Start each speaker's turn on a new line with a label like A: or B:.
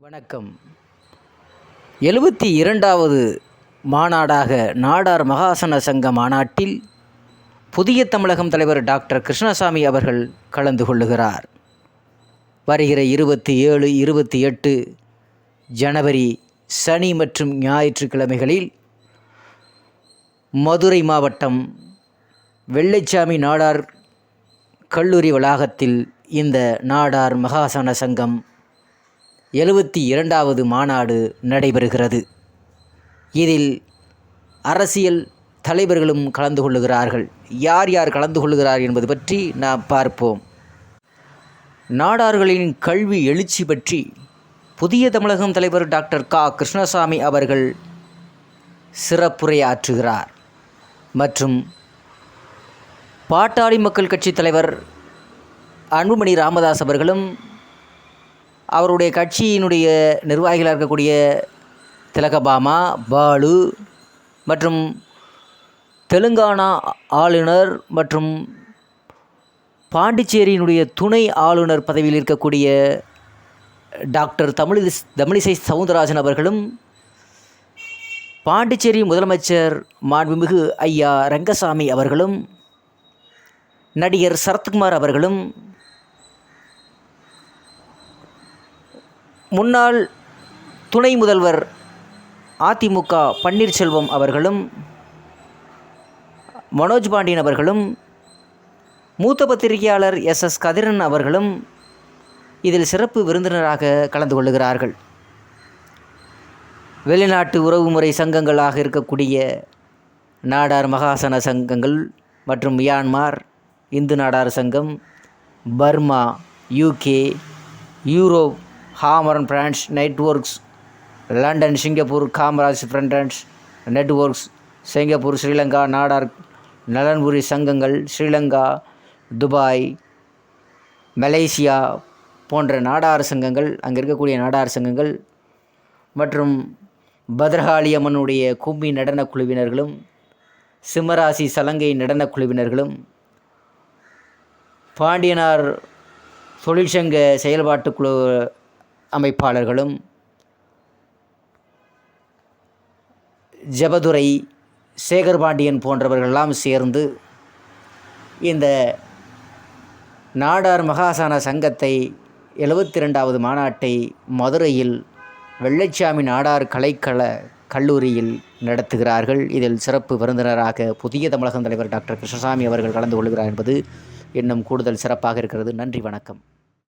A: வணக்கம். 72வது மாநாடாக நாடார் மகாசன சங்க மாநாட்டில் புதிய தமிழகம் தலைவர் டாக்டர் கிருஷ்ணசாமி அவர்கள் கலந்து கொள்ளுகிறார். வருகிற 27, 28 ஜனவரி சனி மற்றும் ஞாயிற்றுக்கிழமைகளில் மதுரை மாவட்டம் வெள்ளைச்சாமி நாடார் கல்லூரி வளாகத்தில் இந்த நாடார் மகாசன சங்கம் 72வது மாநாடு நடைபெறுகிறது. இதில் அரசியல் தலைவர்களும் கலந்து கொள்ளுகிறார்கள். யார் யார் கலந்து கொள்ளுகிறார் என்பது பற்றி நாம் பார்ப்போம். நாடார்களின் கல்வி எழுச்சி பற்றி புதிய தமிழகம் தலைவர் டாக்டர் கிருஷ்ணசாமி அவர்கள் சிறப்புரையாற்றுகிறார். மற்றும் பாட்டாளி மக்கள் கட்சி தலைவர் அன்புமணி ராமதாஸ் அவர்களும் அவருடைய கட்சியினுடைய நிர்வாகிகளாக இருக்கக்கூடிய திலகபாமா, பாலு மற்றும் தெலுங்கானா ஆளுநர் மற்றும் பாண்டிச்சேரியினுடைய துணை ஆளுநர் பதவியில் இருக்கக்கூடிய டாக்டர் தமிழிசை சவுந்தரராஜன் அவர்களும், பாண்டிச்சேரி முதலமைச்சர் மாண்புமிகு ஐயா ரங்கசாமி அவர்களும், நடிகர் சரத்குமார் அவர்களும், முன்னாள் துணை முதல்வர் அதிமுக பன்னீர்செல்வம் அவர்களும், மனோஜ் பாண்டியன் அவர்களும், மூத்த பத்திரிகையாளர் எஸ் கதிரன் அவர்களும் இதில் சிறப்பு விருந்தினராக கலந்து கொள்ளுகிறார்கள். வெளிநாட்டு உறவுமுறை சங்கங்களாக இருக்கக்கூடிய நாடார் மகாசன சங்கங்கள் மற்றும் Myanmar Hindu Nadar Sangam, Burma, UK, Europe, ஹாமரன் branch networks, London, Singapore Kamaraj friend networks, Singapore, Sri Lanka Nadar நலன்புரி சங்கங்கள், ஸ்ரீலங்கா, துபாய், மலேசியா போன்ற நாடார் சங்கங்கள், அங்கே இருக்கக்கூடிய நாடார் சங்கங்கள் மற்றும் பத்ரகாளி அம்மனுடைய கும்மி நடனக் குழுவினர்களும், சிம்மராசி சலங்கை நடனக் குழுவினர்களும், பாண்டியனார் தொழிற்சங்க செயல்பாட்டு குழு அமைப்பாளர்களும், ஜபதுரை, சேகர்பாண்டியன் போன்றவர்களெல்லாம் சேர்ந்து இந்த நாடார் மகாசன சங்கத்தை 72வது மாநாட்டை மதுரையில் வெள்ளைச்சாமி நாடார் கலைக்கழக கல்லூரியில் நடத்துகிறார்கள். இதில் சிறப்பு விருந்தினராக புதிய தமிழகம் தலைவர் டாக்டர் கிருஷ்ணசாமி அவர்கள் கலந்து கொள்கிறார் என்பது இன்னும் கூடுதல் சிறப்பாக இருக்கிறது. நன்றி, வணக்கம்.